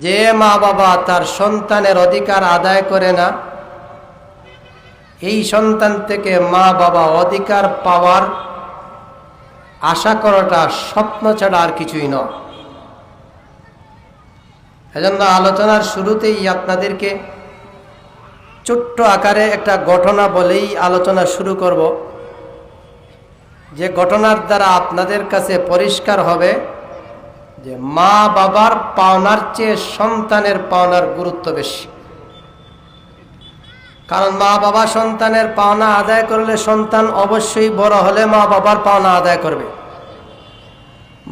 যে মা বাবা তার সন্তানের অধিকার আদায় করে না, এই সন্তান থেকে মা বাবা অধিকার পাওয়ার আশা করাটা স্বপ্ন ছাড়া আর কিছুই নয়। এজন্য আলোচনার শুরুতেই আপনাদেরকে ছোট্ট আকারে একটা ঘটনা বলেই আলোচনা শুরু করব, যে ঘটনার দ্বারা আপনাদের কাছে পরিষ্কার হবে যে মা বাবার পাওনার চেয়ে সন্তানের পাওনার গুরুত্ব বেশি। কারণ মা বাবা সন্তানের পাওনা আদায় করলে সন্তান অবশ্যই বড় হলে মা বাবার পাওনা আদায় করবে।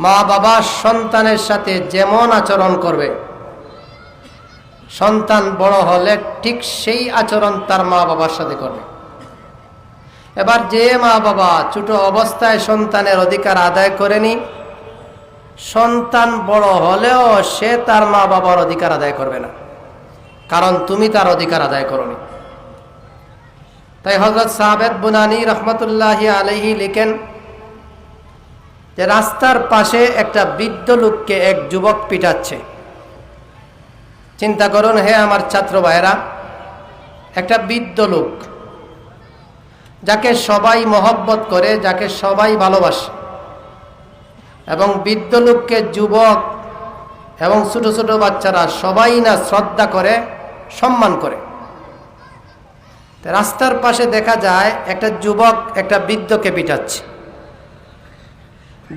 মা বাবা সন্তানের সাথে যেমন আচরণ করবে, সন্তান বড় হলে ঠিক সেই আচরণ তার মা বাবার সাথে করবে। এবার যে মা বাবা ছোট অবস্থায় সন্তানের অধিকার আদায় করেনি, সন্তান বড় হলেও সে তার মা বাবার অধিকার আদায় করবে না, কারণ তুমি তার অধিকার আদায় করনি। তাই হযরত সাবেত বুনানী রহমতুল্লাহি আলাইহি লিখেন যে রাস্তার পাশে একটা বৃদ্ধ লোককে এক যুবক পিটাচ্ছে। চিন্তা করুন হে আমার ছাত্র ভাইয়েরা, একটা বৃদ্ধ লোক যাকে সবাই মহব্বত করে, যাকে সবাই ভালোবাসে, এবং বৃদ্ধ লোককে যুবক এবং ছোট ছোট বাচ্চারা সবাই না শ্রদ্ধা করে, সম্মান করে। রাস্তার পাশে দেখা যায় একটা যুবক একটা বৃদ্ধকে পিটাচ্ছে।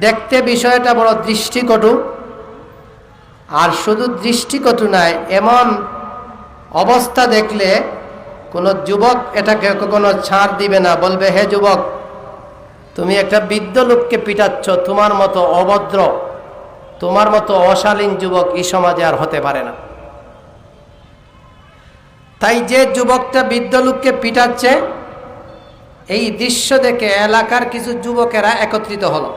দেখতে বিষয়টা বড় দৃষ্টিকটু, আর শুধু দৃষ্টিকটু নয়, এমন অবস্থা দেখলে কোনো যুবক এটাকে কখনো ছাড় দিবে না, বলবে হে যুবক, তুমি একটা বৃদ্ধ লোককে পিটাচ্ছ, তোমার মতো অভদ্র, তোমার মতো অশালীন যুবক এই সমাজে আর হতে পারে না। তাই যে যুবকটা বৃদ্ধ লোককে পিটাচ্ছে, এই দৃশ্য দেখে এলাকার কিছু যুবকেরা একত্রিত হলো।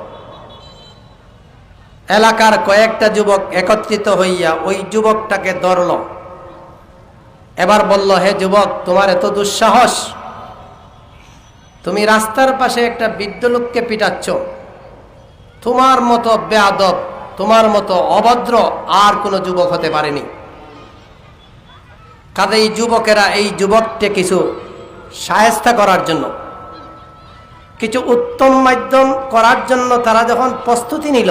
এলাকার কয়েকটা যুবক একত্রিত হইয়া ওই যুবকটাকে ধরল। এবার বলল, হে যুবক, তোমার এত দুঃসাহস, তুমি রাস্তার পাশে একটা বৃদ্ধ লোককে পিটাচ্ছ, তোমার মতো বেয়াদব, তোমার মতো অভদ্র আর কোনো যুবক হতে পারেনি। কাজেই যুবকেরা এই যুবককে কিছু শায়েস্তা করার জন্য, কিছু উত্তম মাধ্যম করার জন্য তারা যখন প্রস্তুতি নিল,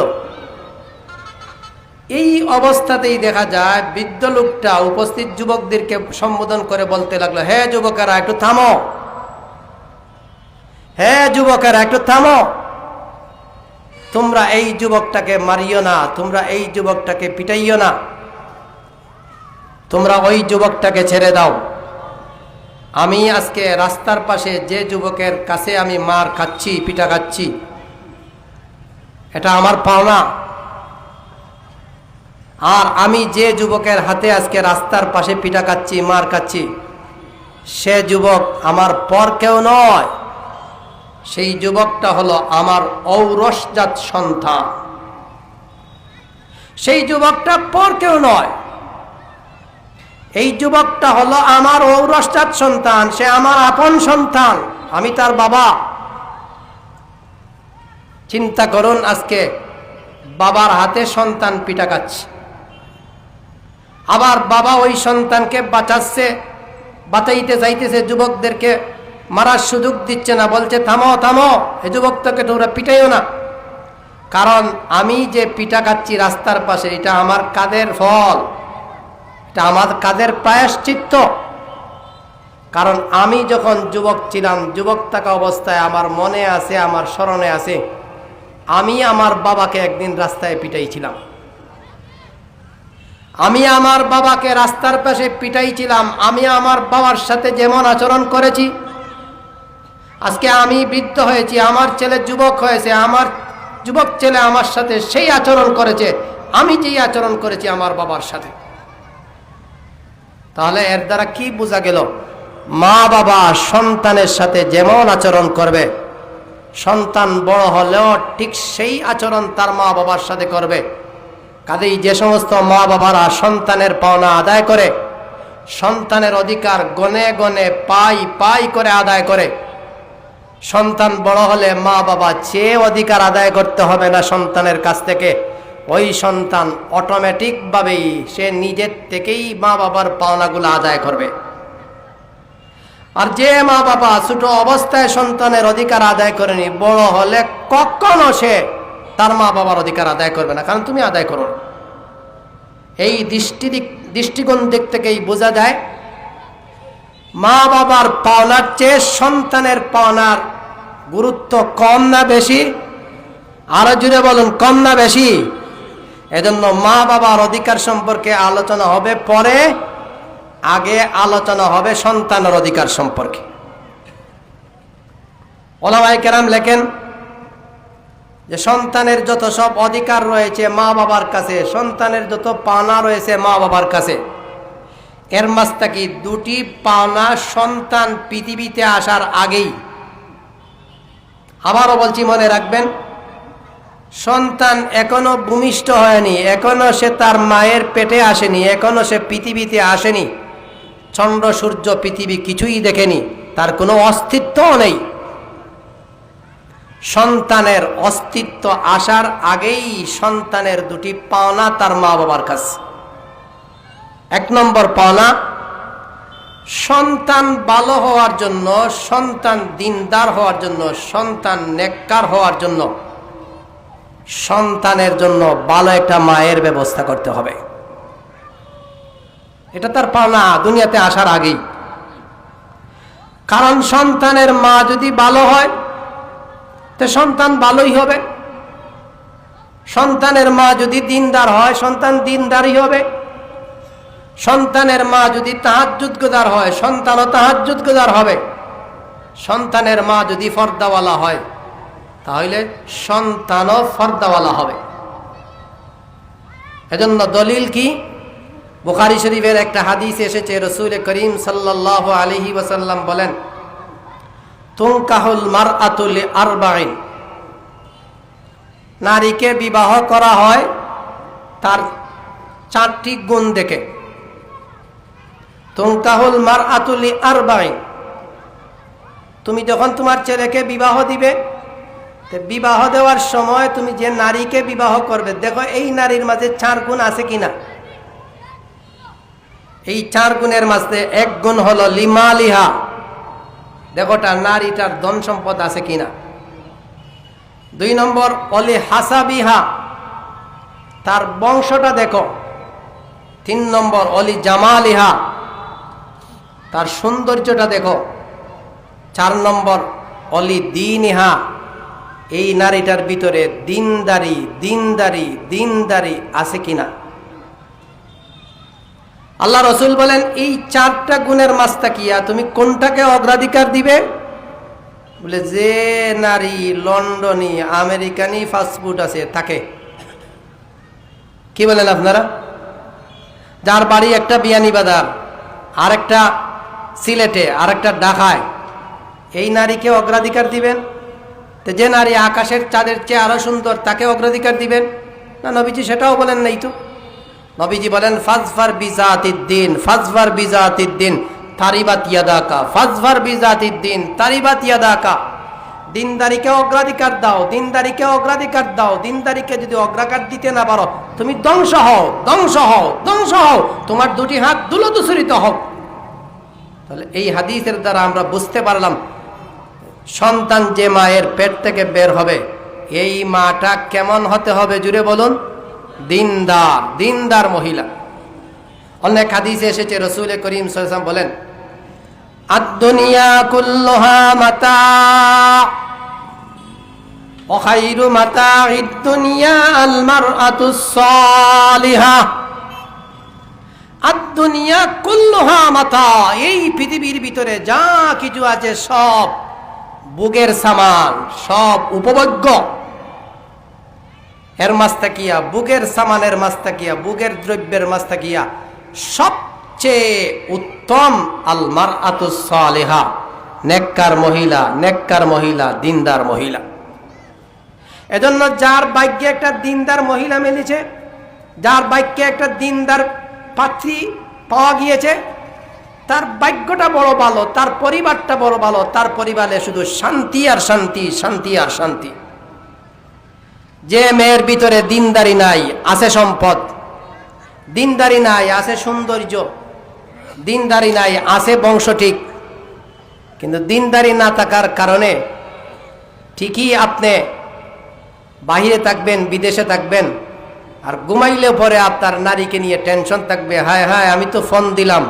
এই অবস্থাতেই দেখা যায় বৃদ্ধ লোকটা উপস্থিত যুবকদেরকে সম্বোধন করে বলতে লাগলো, হে যুবকেরা একটু থামো, হে যুবকেরা একটু থামো, তোমরা এই যুবকটাকে মারিও না, তোমরা এই যুবকটাকে পিটাইও না, তোমরা ওই যুবকটাকে ছেড়ে দাও। আমি আজকে রাস্তার পাশে যে যুবকের কাছে আমি মার খাচ্ছি, পিটা খাচ্ছি, এটা আমার পাওনা। আর আমি যে যুবকের হাতে আজকে রাস্তার পাশে পিটা খাচ্ছি, মার খাচ্ছি, সে যুবক আমার পর কেউ নয়, সেই যুবকটা হলো আমার ঔরসজাত সন্তান। সেই যুবকটা পর কেউ নয়, এই যুবকটা হলো আমার ঔরসজাত সন্তান, সে আমার আপন সন্তান, আমি তার বাবা। চিন্তা করুন, আজকে বাবার হাতে সন্তান পিটা খাচ্ছে, আবার বাবা ওই সন্তানকে বাঁচাইতে চাইতেছে, যুবকদেরকে মারার সুযোগ দিচ্ছে না, বলছে থামো থামো, এ যুবকটাকে তোমরা পিটাইও না। কারণ আমি যে পিটা খাচ্ছি রাস্তার পাশে, এটা আমার কাদের ফল, এটা আমার কাদের প্রায়শ্চিত্ত। কারণ আমি যখন যুবক ছিলাম, যুবক থাকা অবস্থায় আমার মনে আছে, আমার স্মরণে আছে, আমি আমার বাবাকে একদিন রাস্তায় পিটাইছিলাম। আমি আমার বাবাকে রাস্তার পাশে পিটাইছিলাম। আমি আমার বাবার সাথে যেমন আচরণ করেছি, আজকে আমি বৃদ্ধ হয়েছি, আমার ছেলে যুবক হয়েছে, আমার যুবক ছেলে আমার সাথে সেই আচরণ করেছে আমি যেই আচরণ করেছি আমার বাবার সাথে। তাহলে এর দ্বারা কি বোঝা গেল? মা বাবা সন্তানের সাথে যেমন আচরণ করবে, সন্তান বড় হলেও ঠিক সেই আচরণ তার মা বাবার সাথে করবে। কাজেই যে সমস্ত মা বাবারা সন্তানের পাওনা আদায় করে, সন্তানের অধিকার গনে গনে পাই পাই করে আদায় করে, সন্তান বড় হলে মা বাবা চেয়ে অধিকার আদায় করতে হবে না সন্তানের কাছ থেকে, ওই সন্তান অটোমেটিকভাবেই সে নিজের থেকেই মা বাবার পাওনাগুলো আদায় করবে। আর যে মা বাবা ছোট অবস্থায় সন্তানের অধিকার আদায় করেনি, বড় হলে কখনো সে তার মা বাবার অধিকার আদায় করবে না, কারণ তুমি আদায় করো। এই দৃষ্টিকোণ দিক থেকেই বোঝা যায় মা বাবার পাওনার চেয়ে সন্তানের পাওনার গুরুত্ব কম না বেশি? আরো জুড়ে বলুন, কম না বেশি? এজন্য মা বাবার অধিকার সম্পর্কে আলোচনা হবে পরে, আগে আলোচনা হবে সন্তানের অধিকার সম্পর্কে। ওলামায়ে কেরাম লেখেন যে সন্তানের যত সব অধিকার রয়েছে মা বাবার কাছে, সন্তানের যত পাওনা রয়েছে মা বাবার কাছে, এর মাঝ থেকে দুটি পাওনা সন্তান পৃথিবীতে আসার আগেই। আবারও বলছি, মনে রাখবেন, সন্তান এখনো ভূমিষ্ঠ হয়নি, এখনো সে তার মায়ের পেটে আসেনি, এখনো সে পৃথিবীতে আসেনি, চন্দ্র সূর্য পৃথিবী কিছুই দেখেনি, তার কোনো অস্তিত্বও নেই। সন্তানের অস্তিত্ব আসার আগেই সন্তানের দুটি পাওনা তার মা বাবার কাছে। এক নম্বর পাওনা, সন্তান ভালো হওয়ার জন্য, সন্তান দিনদার হওয়ার জন্য, সন্তান নেককার হওয়ার জন্য সন্তানের জন্য ভালো একটা মায়ের ব্যবস্থা করতে হবে। এটা তার পাওনা দুনিয়াতে আসার আগেই। কারণ সন্তানের মা যদি ভালো হয় তো সন্তান ভালোই হবে, সন্তানের মা যদি দিনদার হয় সন্তান দিনদারই হবে, সন্তানের মা যদি তাহাজ্জুদগুজার হয় সন্তানও তাহাজ্জুদগুজার হবে, সন্তানের মা যদি ফর্দাওয়ালা হয় তাহলে সন্তানও ফর্দাওয়ালা হবে। এজন্য দলিল কি? বুখারী শরীফের একটা হাদিস এসেছে, রাসূল করিম সাল্লাল্লাহু আলাইহি ওয়াসাল্লাম বলেন, তুনকাহুল মারআতু লিআরবাইন, নারীকে বিবাহ করা হয় তার চারটি গুণ দেখে। তুনকাহুল মারআতু লিআরবাইন, তুমি যখন তোমার ছেলেকে বিবাহ দিবে, বিবাহ দেওয়ার সময় তুমি যে নারীকে বিবাহ করবে, দেখো এই নারীর মাঝে 4 গুণ আছে কিনা। এই 4 গুণের মাঝে এক গুণ হলো লিমালিহা, দেখোটা নারীটার ধন সম্পদ আছে কিনা। 2 নম্বর অলি হাসাবিহা, তার বংশটা দেখো। 3 নম্বর অলি জামালিহা, তার সৌন্দর্যটা দেখো। 4 নম্বর অলি দীনিহা, এই নারীটার ভিতরে দিনদারি দিনদারি দিনদারি আছে কিনা। আল্লাহ রসুল বলেন, এই 4টা গুণের মাস্তাকিয়া তুমি কোনটাকে অগ্রাধিকার দিবে? বলে যে নারী লন্ডনী আমেরিকানি ফাস্টফুড আছে তাকে। কি বলেন আপনারা? যার বাড়ি একটা বিয়ানীবাজার, আর একটা সিলেটে, আর একটা ঢাকায়, এই নারীকে অগ্রাধিকার দিবেন? তো যে নারী আকাশের চাঁদের চেয়ে আরো সুন্দর তাকে অগ্রাধিকার দিবেন না? নবীজি সেটাও বলেন নাই তো। নবীজি বলেন, ফাজফার বিজাতিদ্দিন, ফাজফার বিজাতিদ্দিন তারিবাত ইয়াদাকা, ফাজফার বিজাতিদ্দিন তারিবাত ইয়াদাকা। দিনদারিকে অগ্রাধিকার দাও, দিনদারিকে অগ্রাধিকার দাও। দিনদারিকে যদি অগ্রাধিকার দিতে না পারো তুমি ধ্বংস হও, ধ্বংস হও, ধ্বংস হও, তোমার 2টি হাত ধুলোধূসরিত হোক। তাহলে এই হাদিসের দ্বারা আমরা বুঝতে পারলাম সন্তান যে মায়ের পেট থেকে বের হবে এই মাটা কেমন হতে হবে, জুড়ে বলুন? দিনদার, দিনদার মহিলা। অনেক হাদিসে এসেছে, রাসূল করিম সাল্লাল্লাহু আলাইহি ওয়াসাল্লাম বলেন, আদ-দুনিয়া কুল্লুহা মাতা ওয়া খায়রু মাতা'id দুনিয়া আল মারআতুস সালিহা। আদ-দুনিয়া কুল্লুহা মাতা, এই পৃথিবীর ভিতরে যা কিছু আছে সব ভোগের সামান, সব উপভোগ্য। এর মাস্তাকিয়া, ভোগের সামানের মাস্তাকিয়া, ভোগের দ্রব্যের মাস্তাকিয়া সবচেয়ে উত্তম আল মারআতুস সালিহা, নেককার মহিলা, নেককার মহিলা, দিনদার মহিলা। এজন্য যার ভাগ্যে একটা দিনদার মহিলা মিলেছে, যার ভাগ্যে একটা দিনদার পাত্রী পাওয়া গিয়েছে, তার ভাগ্যটা বড় ভালো, তার পরিবারটা বড় ভালো, তার পরিবারে শুধু শান্তি আর শান্তি, শান্তি আর শান্তি। যে মেয়ের ভিতরে দিনদারি নাই, আছে সম্পদ, দিনদারি নাই, আছে সৌন্দর্য, দিনদারি নাই, আছে বংশ ঠিক, কিন্তু দিনদারি না থাকার কারণে ঠিকই আপনি বাহিরে থাকবেন, বিদেশে থাকবেন, আর ঘুমাইলে পরে আপনার নারীকে নিয়ে টেনশন থাকবে, হায় হায় আমি তো ফোন দিলাম,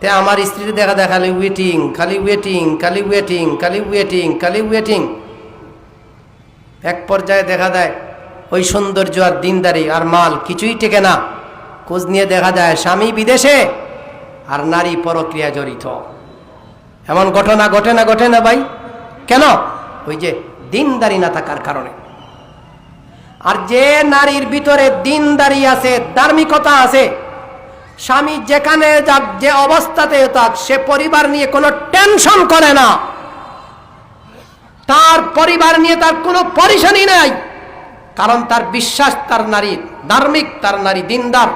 তে আমার স্ত্রী দেখা দেখা খালি ওয়েটিং, খালি ওয়েটিং, খালি ওয়েটিং, খালি ওয়েটিং, খালি ওয়েটিং। এক পর্যায়ে দেখা যায় ওই সৌন্দর্য আর দিনদারি আর মাল কিছুই টেকে না। খোঁজ নিয়ে দেখা যায় স্বামী বিদেশে আর নারী পরক্রিয়া জড়িত। এমন ঘটনা ঘটে না ভাই? কেন? ওই যে দিনদারি না থাকার কারণে। আর যে নারীর ভিতরে দিনদারি আছে, ধার্মিকতা আছে, স্বামী যেখানে যাক, যে অবস্থাতে থাক, সে পরিবার নিয়ে কোনো টেনশন করে না, তার পরিবার নিয়ে তার কোনো পরেশানি নাই, কারণ তার বিশ্বাস তার নারী ধার্মিক, তার নারী দিনদার,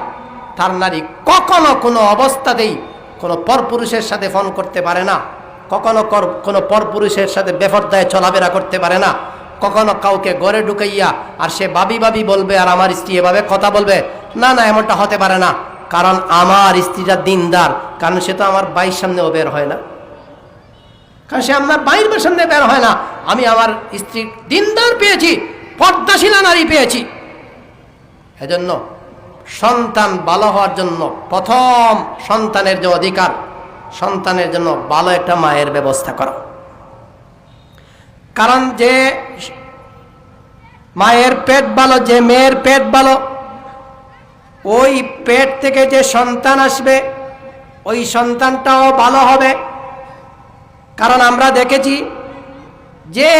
তার নারী কখনো কোনো অবস্থাতেই কোনো পরপুরুষের সাথে ফোন করতে পারে না, কখনো কোনো পরপুরুষের সাথে বেপরদায় চলাফেরা করতে পারে না, কখনো কাউকে ঘরে ঢুকাইয়া আর সে ভাবি ভাবি বলবে আর আমার স্ত্রী এভাবে কথা বলবে, না না, এমনটা হতে পারে না। কারণ আমার স্ত্রীটা দিনদার, কারণ সে তো আমার বাইর সামনেও বের হয় না, কারণ সে আমার বাইরের সামনে বের হয় না। আমি আমার স্ত্রী দিনদার পেয়েছি, পর্দাশীলা নারী পেয়েছি। এজন্য সন্তান ভালো হওয়ার জন্য প্রথম সন্তানের যে অধিকার, সন্তানের জন্য ভালো একটা মায়ের ব্যবস্থা করা। কারণ যে মায়ের পেট ভালো, যে মেয়ের পেট ভালো, ওই পেট থেকে যে সন্তান আসবে ওই সন্তানটাও ভালো হবে। কারণ আমরা দেখেছি যে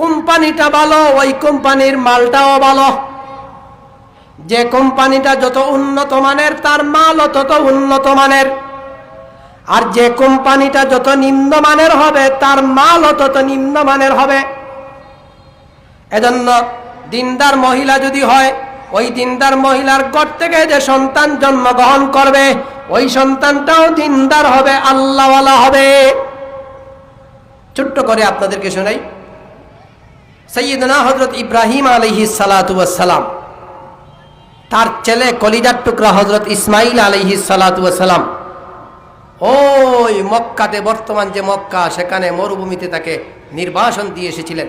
কোম্পানিটা ভালো, ওই কোম্পানির মালটাও ভালো। যে কোম্পানিটা যত উন্নত মানের, তার মালও তত উন্নত মানের। আর যে কোম্পানিটা যত নিম্নমানের হবে, তার মালও তত নিম্নমানের হবে। এজন্য দিনদার মহিলা যদি হয়, ওই দিনদার মহিলার ঘর থেকে যে সন্তান জন্মগ্রহণ করবে, ওই সন্তানটাও দিনদার হবে, আল্লাহওয়ালা হবে। ছোট্ট করে আপনাদেরকে শোনাই, সাইয়্যিদনা হযরত ইব্রাহিম আলাইহিস সালাতু ওয়াস সালাম, তার ছেলে কলিজার টুকরা হযরত ইসমাইল আলাইহিস সালাতু ওয়াস সালাম ওই মক্কাতে, বর্তমান যে মক্কা, সেখানে মরুভূমিতে তাকে নির্বাসন দিয়ে এসেছিলেন।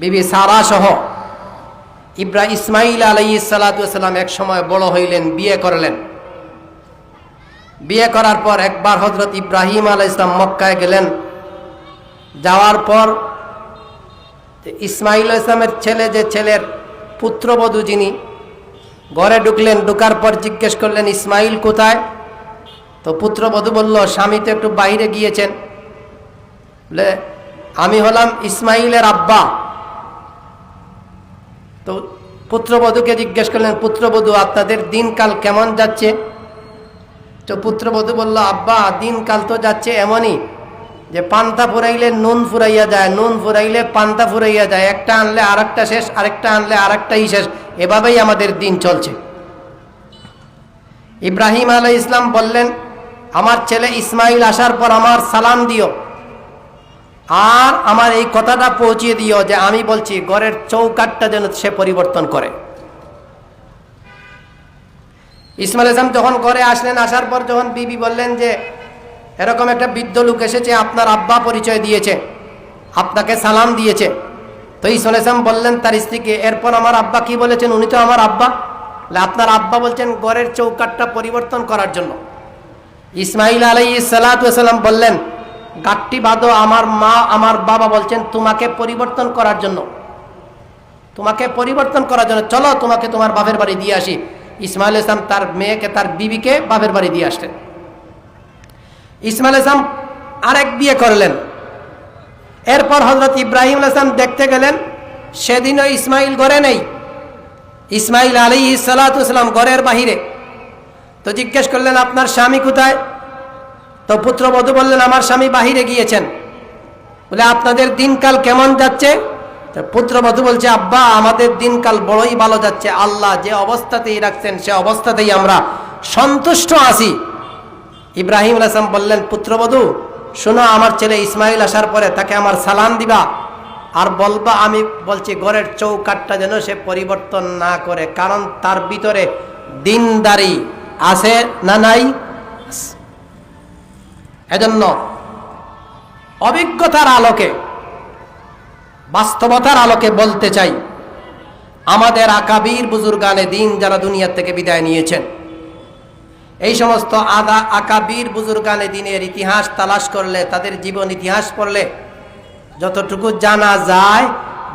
বিবি সারা সহ ইসমাইল আলাইহিস সালাতু ওয়াস সালাম এক সময় বড় হইলেন, বিয়ে করলেন। বিয়ে করার পর একবার হযরত ইব্রাহিম আলাইহিস সালাম মক্কায় গেলেন। যাওয়ার পর ইসমাইল ইসলামের ছেলে, যে ছেলের পুত্রবধূ যিনি, ঘরে ঢুকলেন। ঢুকার পর জিজ্ঞেস করলেন, ইসমাইল কোথায়? তো পুত্রবধূ বলল, স্বামী তো একটু বাইরে গিয়েছেন। বলে, আমি হলাম ইসমাইলের আব্বা। তো পুত্রবধূকে জিজ্ঞেস করলেন, পুত্রবধূ আপনাদের দিনকাল কেমন যাচ্ছে? তো পুত্রবধূ বলল, আব্বা দিনকাল তো যাচ্ছে এমনই যে পান্তা ফুরাইলে নুন ফুরাইয়া যায়, নুন ফুরাইলে পান্তা ফুরাইয়া যায়, একটা আনলে আরেকটা শেষ, আরেকটা আনলে আরেকটাই শেষ, এভাবেই আমাদের দিন চলছে। ইব্রাহিম আলাইহিস সালাম বললেন, আমার ছেলে ইসমাইল আসার পর আমার সালাম দিও, আর আমার এই কথাটা পৌঁছিয়ে দিও যে আমি বলছি ঘরের চৌকাঠটা যেন সে পরিবর্তন করে। ইসমাইল ইসলাম যখন ঘরে আসলেন, আসার পর যখন বিবি বললেন যে এরকম একটা বৃদ্ধ লোক এসেছে, আপনার আব্বা পরিচয় দিয়েছে, আপনাকে সালাম দিয়েছে। তো ইসমাইল ইসলাম বললেন তার স্ত্রীকে, এরপর আমার আব্বা কি বলেছেন? উনি তো আমার আব্বা। আপনার আব্বা বলছেন ঘরের চৌকাঠটা পরিবর্তন করার জন্য। ইসমাইল আলাইহিস সালাতু ওয়াস সালাম বললেন, গাঠটি বাঁধো, আমার মা আমার বাবা বলছেন তোমাকে পরিবর্তন করার জন্য, তোমাকে পরিবর্তন করার জন্য, চলো তোমাকে তোমার বাপের বাড়ি দিয়ে আসি। ইসমাইল ইসলাম তার মেয়েকে, তার বিবিকে বাপের বাড়ি দিয়ে আসলেন। ইসমাইল ইসলাম আরেক বিয়ে করলেন। এরপর হযরত ইব্রাহিম ইসলাম দেখতে গেলেন, সেদিনও ইসমাইল ঘরে নেই, ইসমাইল আলাইহিস সালাতু ওয়াস সালাম ঘরের বাহিরে। তো জিজ্ঞেস করলেন, আপনার স্বামী কোথায়? তো পুত্রবধূ বললেন, আমার স্বামী বাহিরে গিয়েছেন। বলে, আপনাদের দিনকাল কেমন যাচ্ছে? তো পুত্রবধূ বলছে, আব্বা আমাদের দিনকাল বড়ই ভালো যাচ্ছে, আল্লাহ যে অবস্থাতেই রাখছেন সে অবস্থাতেই আমরা সন্তুষ্ট আছি। ইব্রাহিম আলাইহিস সালাম বললেন, পুত্রবধূ শোনো, আমার ছেলে ইসমাইল আসার পরে তাকে আমার সালাম দিবা, আর বলবা আমি বলছি ঘরের চৌকাঠটা যেন সে পরিবর্তন না করে, কারণ তার ভিতরে দিনদারি আছে না নাই। এজন্য অভিজ্ঞতার আলোকে, বাস্তবতার আলোকে বলতে চাই, আমাদের আকাবির বুজুর্গানে দিন যারা দুনিয়া থেকে বিদায় নিয়েছেন, এই সমস্ত আকাবির বুজুর্গানে দিনের ইতিহাস তালাশ করলে, তাদের জীবন ইতিহাস পড়লে যতটুকু জানা যায়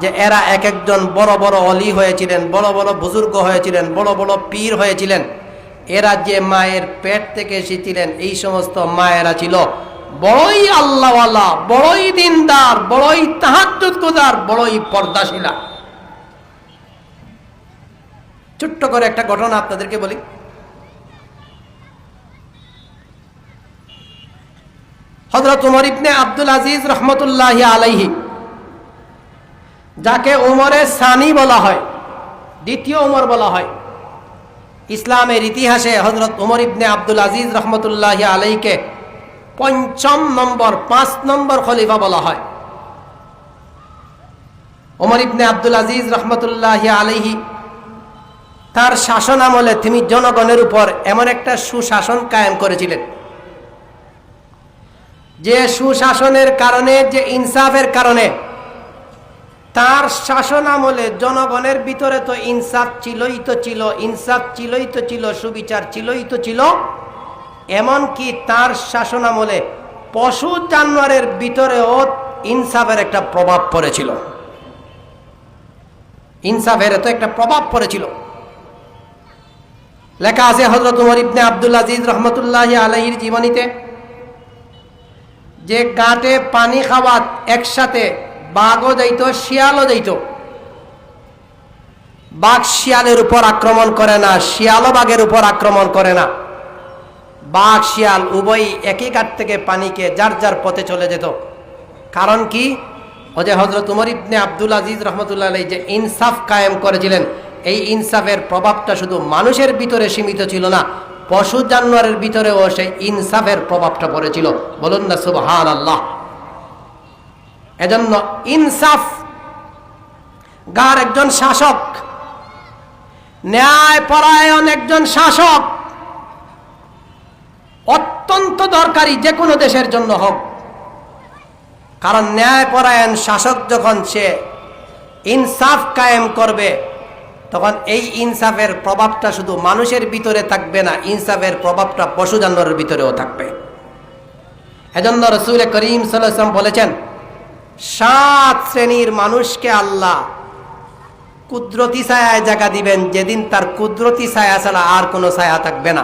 যে এরা এক একজন বড় বড় অলি হয়েছিলেন, বড় বড় বুজুর্গ হয়েছিলেন, বড় বড় পীর হয়েছিলেন। এরা যে মায়ের পেট থেকে এসেছিলেন, এই সমস্ত মায়েরা ছিল বড়ই আল্লাহওয়ালা, বড়ই দিনদার, বড়ই তাহাজ্জুদ গুজার, বড়ই পর্দাশীলা। ছোট্ট করে একটা ঘটনা আপনাদেরকে বলি। হযরত উমর ইবনে আব্দুল আজিজ রহমতুল্লাহি আলাইহি, যাকে উমরে সানি বলা হয়, দ্বিতীয় উমর বলা হয়, ইসলামের ইতিহাসে হযরত উমর ইবনে আব্দুল আজিজ রহমতুল্লাহি আলাইহিকে ৫ নম্বর খলিফা বলা হয়। উমর ইবনে আব্দুল আজিজ রহমতুল্লাহি আলাইহি তার শাসন আমলে তিনি জনগণের উপর এমন একটা সুশাসন কায়েম করেছিলেন, যে সুশাসনের কারণে, যে ইনসাফের কারণে তার শাসন আমলে জনগণের ভিতরে তো ইনসাফ ছিলই তো ছিল, ইনসাফ ছিলই তো ছিল, সুবিচার ছিলই তো ছিল। এমনকি তার শাসন আমলে পশু জানোয়ারের ভিতরেও ইনসাফের একটা প্রভাব পড়েছিল, ইনসাফের তো একটা প্রভাব পড়েছিল। লেখা আছে হযরত উমর ইবনে আব্দুল আজিজ রহমতুল্লাহি আলাইহির জীবনীতে, যে ঘাটে পানি খাওয়া একসাথে বাঘও যাইত, শিয়ালও যাইত। বাঘ শিয়ালের উপর আক্রমণ করে না, শিয়ালও বাঘের উপর আক্রমণ করে না। বাঘ শিয়াল উভয়ই একই ঘাট থেকে পানিকে যার যার পথে চলে যেত। কারণ কি? ও যে হযরত উমর ইবনে আব্দুল আজিজ রহমতুল্লাহ আলাইহি যে ইনসাফ কায়েম করেছিলেন, এই ইনসাফের প্রভাবটা শুধু মানুষের ভিতরে সীমিত ছিল না, পশু জানোয়ারের ভিতরেও সেই ইনসাফের প্রভাবটা পড়েছিল। বলুন না সুবহানাল্লাহ। এজন্য ইনসাফ গার একজন শাসক, ন্যায় পরায়ণ একজন শাসক অত্যন্ত দরকারি, যে কোনো দেশের জন্য হোক। কারণ ন্যায় পরায়ণ শাসক যখন সে ইনসাফ কায়েম করবে, তখন এই ইনসাফের প্রভাবটা শুধু মানুষের ভিতরে থাকবে না, ইনসাফের প্রভাবটা পশু জানোয়ারের ভিতরেও থাকবে। এজন্য রাসূল করিম সাল্লাল্লাহু আলাইহি ওয়াসাল্লাম বলেছেন, 7 শ্রেণীর মানুষকে আল্লাহ কুদরতি ছায়ায় জায়গা দিবেন, যেদিন তার কুদরতি ছায়া ছাড়া আর কোনো ছায়া থাকবে না।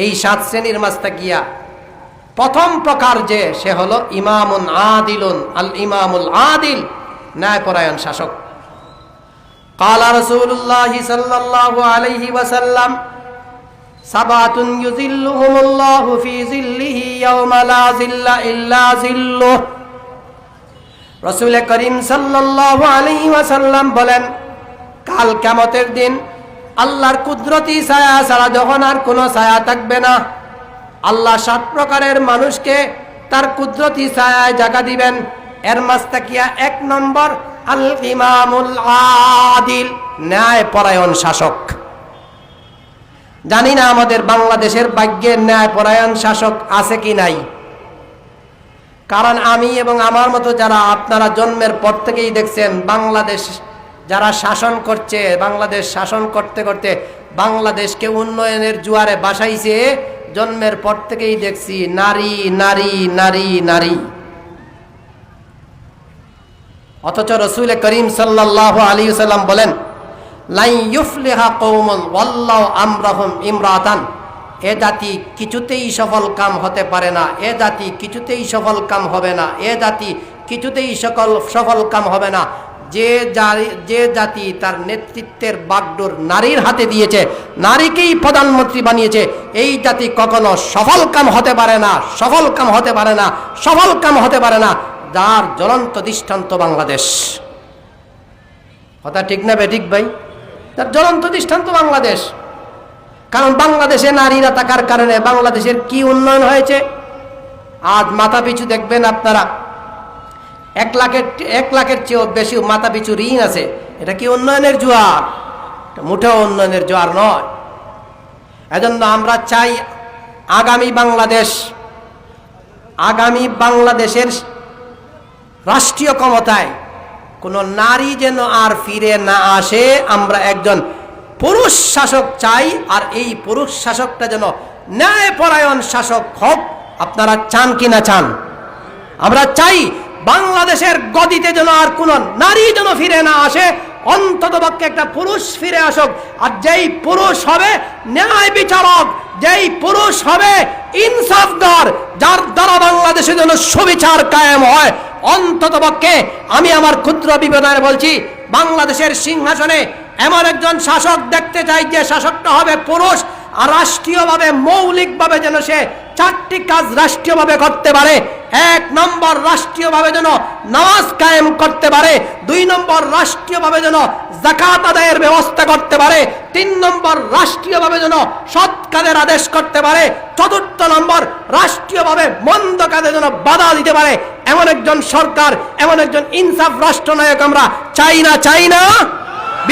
এই 7 শ্রেণীর মাঝে গিয়া প্রথম প্রকার যে, সে হলো ইমামুন আদিলুন, আল ইমামুল আদিল, ন্যায়পরায়ণ শাসক। কালা রাসূলুল্লাহ সাল্লাল্লাহু আলাইহি ওয়াসাল্লাম, সাবাতুন ইউযিল্লুহুমুল্লাহু ফি যিল্লিহি ইয়াওমা লা যিল্লা ইল্লা যিল্লুহ। রাসূল করিম সাল্লাল্লাহু আলাইহি ওয়াসাল্লাম বলেন, কাল কিয়ামতের দিন আল্লাহর কুদরতি ছায়া ছাড়া যখন আর কোনো ছায়া থাকবে না, আল্লাহ 7 প্রকারের মানুষকে তার কুদরতি ছায়ায় জায়গা দিবেন। এর মাঝে কিয়া 1 নম্বর আল ইমামুল আদিল, ন্যায়পরায়ণ শাসক। জানি না আমাদের বাংলাদেশের ভাগ্যে ন্যায়পরায়ণ শাসক আছে কি নাই। কারণ আমি এবং আমার মতো যারা, আপনারা জন্মের পর থেকেই দেখছেন বাংলাদেশ যারা শাসন করছে, বাংলাদেশ শাসন করতে করতে বাংলাদেশকে উন্নয়নের জোয়ারে ভাসাইছে। জন্মের পর থেকেই দেখছি নারী নারী নারী নারী। অথচ রাসূল করিম সাল্লাল্লাহু আলাইহি ওয়াসাল্লাম বলেন, লাই ইউফলিহা কওমুন ওয়াল্লাহু আমরাহুম ইমরাতান। এ জাতি কিছুতেই সফল কাম হতে পারে না, এ জাতি কিছুতেই সফল কাম হবে না, এ জাতি কিছুতেই সফল কাম হবে না যে জাতি তার নেতৃত্বের বাগডোর নারীর হাতে দিয়েছে, নারীকেই প্রধানমন্ত্রী বানিয়েছে, এই জাতি কখনো সফল কাম হতে পারে না, সফল কাম হতে পারে না, সফল কাম হতে পারে না। যার জ্বলন্ত দৃষ্টান্ত বাংলাদেশ। কথা ঠিক না বেঠিক ভাই? তার জ্বলন্ত দৃষ্টান্ত বাংলাদেশ। কারণ বাংলাদেশে নারীরা থাকার কারণে বাংলাদেশের কি উন্নয়ন হয়েছে। আজ মাথা পিছু দেখবেন আপনারা 1 লাখের চেয়েও বেশি মাথা পিছু ঋণ আছে। এটা কি উন্নয়নের জোয়ার? মোটেও উন্নয়নের জোয়ার নয়। এজন্য আমরা চাই আগামী বাংলাদেশের রাষ্ট্রীয় ক্ষমতায় কোনো নারী যেন আর ফিরে না আসে। আমরা একজন পুরুষ শাসক চাই, আর এই পুরুষ শাসকটা যেন ন্যায়পরায়ণ শাসক হোক। আপনারা চান কি না চান? আমরা চাই বাংলাদেশের গদিতে যেন আর কোনো নারী যেন ফিরে না আসে, অন্ততপক্ষে একটা পুরুষ ফিরে আসুক। আর যেই পুরুষ হবে ন্যায় বিচারক, যেই পুরুষ হবে ইনসাফগার, যার দ্বারা বাংলাদেশে যেন সুবিচার কায়েম হয়। অন্ততপক্ষে আমি আমার ক্ষুদ্র বিবেচনায় বলছি, বাংলাদেশের সিংহাসনে এমন একজন শাসক দেখতে চাই যে শাসকটা হবে পুরুষ, আর রাষ্ট্রীয়ভাবে মৌলিকভাবে যেন সে 4টি কাজ রাষ্ট্রীয়ভাবে করতে পারে। 1 নম্বর, রাষ্ট্রীয়ভাবে যেন নামাজ কায়েম করতে পারে। 2 নম্বর, রাষ্ট্রীয়ভাবে যেন যাকাত আদায়ের ব্যবস্থা করতে পারে। 3 নম্বর, রাষ্ট্রীয়ভাবে যেন সৎ কাজের আদেশ করতে পারে। 4র্থ নম্বর, রাষ্ট্রীয়ভাবে মন্দ কাজে যেন বাধা দিতে পারে। এমন একজন সরকার, এমন একজন ইনসাফ রাষ্ট্রনায়ক আমরা চাই না?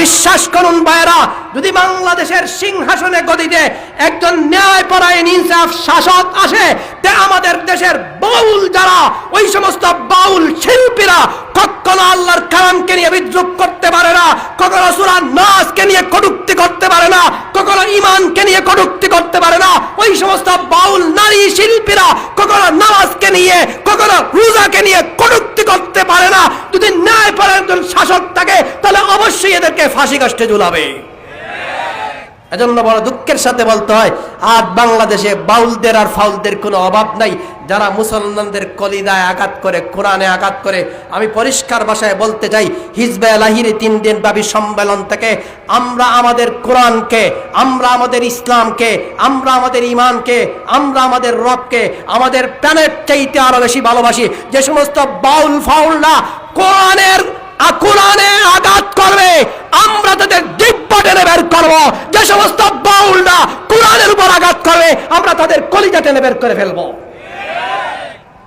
বিশ্বাস করুন ভাইরা, যদি বাংলাদেশের সিংহাসনে গদিতে একজন ন্যায়পরায়ণ ইনসাফ শাসক আসে, তে আমাদের দেশের বাউল যারা, ওই সমস্ত বাউল শিল্পীরা কখনো আল্লাহর কালামকে নিয়ে বিদ্রুপ করতে পারে না, কখনো সূরা নাসকে নিয়ে কটূক্তি করতে পারে না, কখনো ঈমানকে নিয়ে কটূক্তি করতে পারে না। ওই সমস্ত বাউল নারী শিল্পীরা কখনো নামাজকে নিয়ে, কখনো রোজাকে নিয়ে কটূক্তি করতে পারে না। যদি ন্যায়পরায়ণ একজন শাসক থাকে, তাহলে অবশ্যই এদেরকে ফাঁসি কাস্টে ঝুলাবে। এজন্য বড় দুঃখের সাথে বলতে হয়, আজ বাংলাদেশে বাউলদের আর ফাউলদের কোনো অভাব নাই, যারা মুসলমানদের কলিদায় আঘাত করে, কোরআনে আঘাত করে। আমি পরিষ্কার ভাষায় বলতে চাই, হিজবে লাহিরি 3 দিন ব্যাপী সম্মেলন থেকে আমরা আমাদের কোরআনকে, আমরা আমাদের ইসলামকে, আমরা আমাদের ঈমানকে, আমরা আমাদের রবকে আমাদের প্রাণের চাইতে আরো বেশি ভালোবাসি। যে সমস্ত বাউল ফাউলরা কোরআনে আঘাত করবে, আমরা তাদের দিব্য টেনে বের করবো। যে সমস্ত বাউলরা কোরআনের উপর আঘাত করবে, আমরা তাদের কলিজা টেনে বের করে ফেলবো।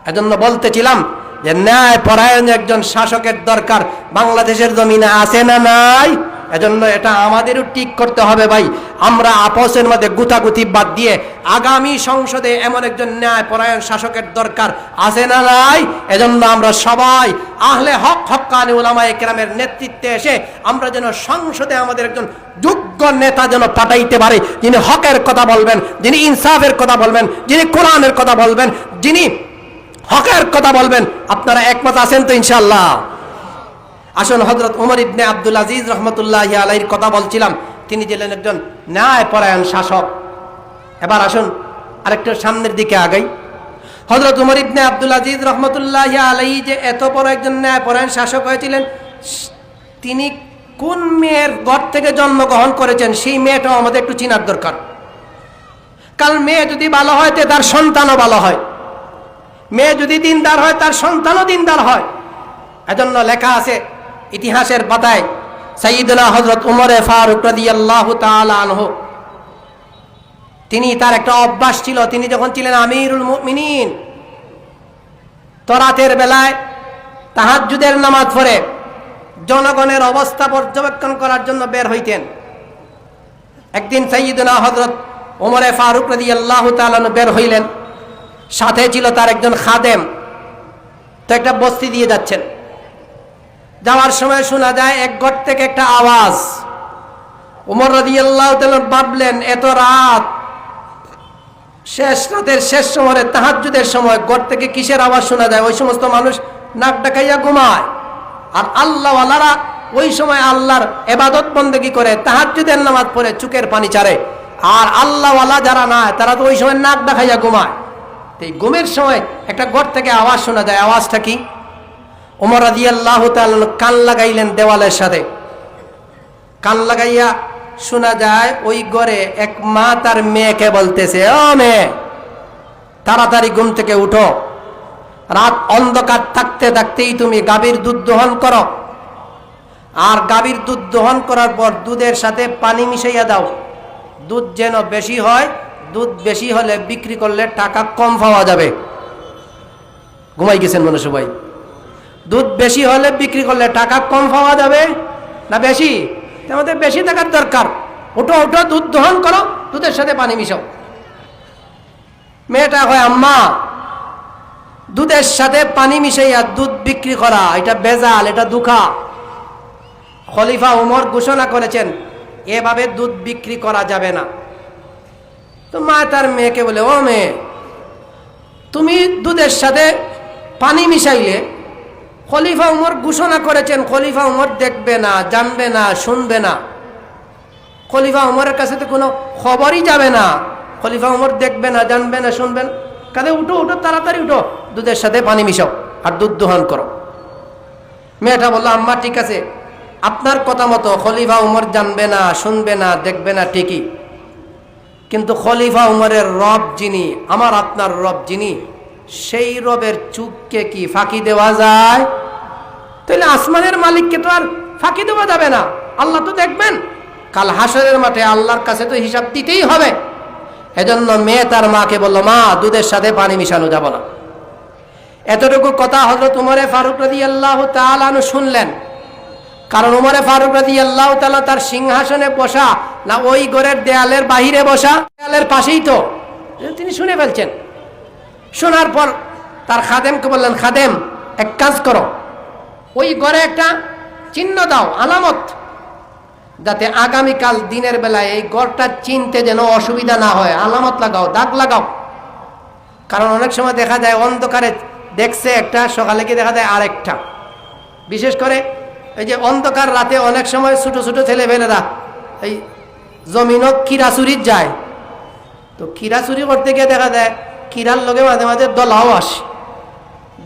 এজন্য বলতেছিলাম যে ন্যায়পরায়ণ একজন শাসকের দরকার বাংলাদেশের জমিনে আছে না নাই? এজন্য এটা আমাদেরও ঠিক করতে হবে ভাই। আমরা আপসের মধ্যে গুতাগুতি বাদ দিয়ে আগামী সংসদে এমন একজন ন্যায়পরায়ণ শাসকের দরকার আছে না নাই? এজন্য আমরা সবাই আহলে হক, হক্কানি উলামায়ে কেরামের নেতৃত্বে এসে আমরা যেন সংসদে আমাদের একজন যোগ্য নেতা যেন পাঠাইতে পারি, যিনি হকের কথা বলবেন, যিনি ইনসাফের কথা বলবেন, যিনি কোরআনের কথা বলবেন, যিনি হকের কথা বলবেন। আপনারা একমত আছেন তো ইনশাআল্লাহ? আসুন, হযরত ওমর ইবনে আব্দুল আজিজ রহমতুল্লাহি আলাইহির কথা বলছিলাম, তিনি ছিলেন একজন ন্যায়পরায়ণ শাসক। এবার আসুন আরেকটু সামনের দিকে আগাই। হযরত ওমর ইবনে আব্দুল আজিজ রহমতুল্লাহি আলাইহি যে এত বড় একজন ন্যায়পরায়ণ শাসক হয়েছিলেন, তিনি কোন মেয়ের ঘর থেকে জন্মগ্রহণ করেছেন সেই মেয়েটাও আমাদের একটু চিনার দরকার। কাল মেয়ে যদি ভালো হয় তো তার সন্তানও ভালো হয়, মেয়ে যদি দিনদার হয় তার সন্তানও দিনদার হয়। এজন্য লেখা আছে ইতিহাসের পাতায়, সাইয়্যিদুনা হযরত ওমর ফারুক রাদিয়াল্লাহু তাআলা আনহু, তিনি তার একটা অভ্যাস ছিল, তিনি যখন ছিলেন আমিরুল মুমিনিন, তো রাতের বেলায় তাহাজ্জুদের নামাজ পড়ে জনগণের অবস্থা পর্যবেক্ষণ করার জন্য বের হইতেন। একদিন সাইয়্যিদুনা হযরত ওমর ফারুক রাদিয়াল্লাহু তাআলা বের হইলেন, সাথে ছিল তার একজন খাদেম। তো একটা বস্তি দিয়ে যাচ্ছেন, যাওয়ার সময় শোনা যায় এক ঘর থেকে একটা আওয়াজ। ওমর রাদিয়াল্লাহু তাআলা ভাবলেন, এত রাত, শেষ রাতের শেষ সময়ে তাহাজ্জুদের সময় ঘর থেকে কিসের আওয়াজ শোনা যায়? ওই সমস্ত মানুষ নাক ডাকাইয়া ঘুমায়, আর আল্লাহওয়ালারা ওই সময় আল্লাহর ইবাদত বন্দেগী করে, তাহাজ্জুদের নামাজ পড়ে চোখের পানি ছাড়ে। আর আল্লাহওয়ালা যারা না, তারা তো ওই সময় নাক ডাকাইয়া ঘুমায়। এই ঘুমের সময় একটা ঘর থেকে আওয়াজ শোনা যায়। আওয়াজটা কি? ওমর রাদিয়াল্লাহু তাআলা কান লাগাইলেন দেওয়ালের সাথে। কান লাগাইয়া শোনা যায় ওই ঘরে এক মা তার মেয়েকে বলতেছে, ও মেয়ে, তাড়াতাড়ি ঘুম থেকে উঠো, রাত অন্ধকার থাকতে থাকতেই তুমি গাভীর দুধ দহন করো, আর গাভীর দুধ দহন করার পর দুধের সাথে পানি মিশাইয়া দাও, দুধ যেন বেশি হয়, দুধ বেশি হলে বিক্রি করলে টাকা কম পাওয়া যাবে। ঘুমাই গেছেন মনে সবাই। দুধ বেশি হলে বিক্রি করলে টাকা কম পাওয়া যাবে না বেশি? আমাদের বেশি টাকার দরকার। ওঠো ওঠো, দুধ দহন করো, দুধের সাথে পানি মিশাও। মেয়েটা হয়, আম্মা দুধের সাথে পানি মিশাইয়া দুধ বিক্রি করা এটা বেজাল, এটা দুঃখা। খলিফা উমর ঘোষণা করেছেন এভাবে দুধ বিক্রি করা যাবে না। তো মা তার মেয়েকে বলে, ও মেয়ে, তুমি দুধের সাথে পানি মিশাইলে খলিফা উমর ঘোষণা করেছেন, খলিফা উমর দেখবে না, জানবে না, শুনবে না। খলিফা উমরের কাছে তো কোনো খবরই যাবে না। খলিফা উমর দেখবে না, জানবে না, শুনবেন। কাঁধে উঠো উঠো, তাড়াতাড়ি উঠো, দুধের সাথে পানি মিশাও আর দুধ দহন করো। মেয়েটা বললো, আম্মা ঠিক আছে, আপনার কথা মতো খলিফা উমর জানবে না, শুনবে না, দেখবে না ঠিকই, কিন্তু খলিফা উমরের রব যিনি, আমার আপনার রব যিনি, সেই রবের চুপকে কি ফাঁকি দেওয়া যায়? তাহলে আসমানের মালিককে তো আর ফাঁকি দেওয়া যাবে না। আল্লাহ তো দেখবেন, কাল হাসরের মাঠে আল্লাহর কাছে তো হিসাব দিতেই হবে। এজন্য মেয়ে তার মাকে বলল, মা দুধের সাথে পানি মিশানো যাব না। এতটুকু কথা হযরত উমরে ফারুক রাদিয়াল্লাহু তাআলা আনহু শুনলেন। কারণ উমরে ফারুক রাদিয়াল্লাহু তাআলা তার সিংহাসনে বসা না ওই ঘরের দেয়ালের বাহিরে বসা, দেয়ালের পাশেই তো, তিনি শুনে ফেলছেন। শোনার পর তার খাদেমকে বললেন, খাদেম এক কাজ করো, ওই ঘরে একটা চিহ্ন দাও, আলামত, যাতে আগামীকাল দিনের বেলায় এই ঘরটা চিনতে যেন অসুবিধা না হয়। আলামত লাগাও, দাগ লাগাও। কারণ অনেক সময় দেখা যায় অন্ধকারে দেখছে একটা, সকালে গিয়ে দেখা যায় আরেকটা। বিশেষ করে এই যে অন্ধকার রাতে অনেক সময় ছোট ছোট ছেলেমেয়েরা এই জমিনও কিরা চুরির যায়। তো কিরা চুরি করতে গিয়ে দেখা যায় কিরার লগে মাঝে মাঝে দলাও আসে।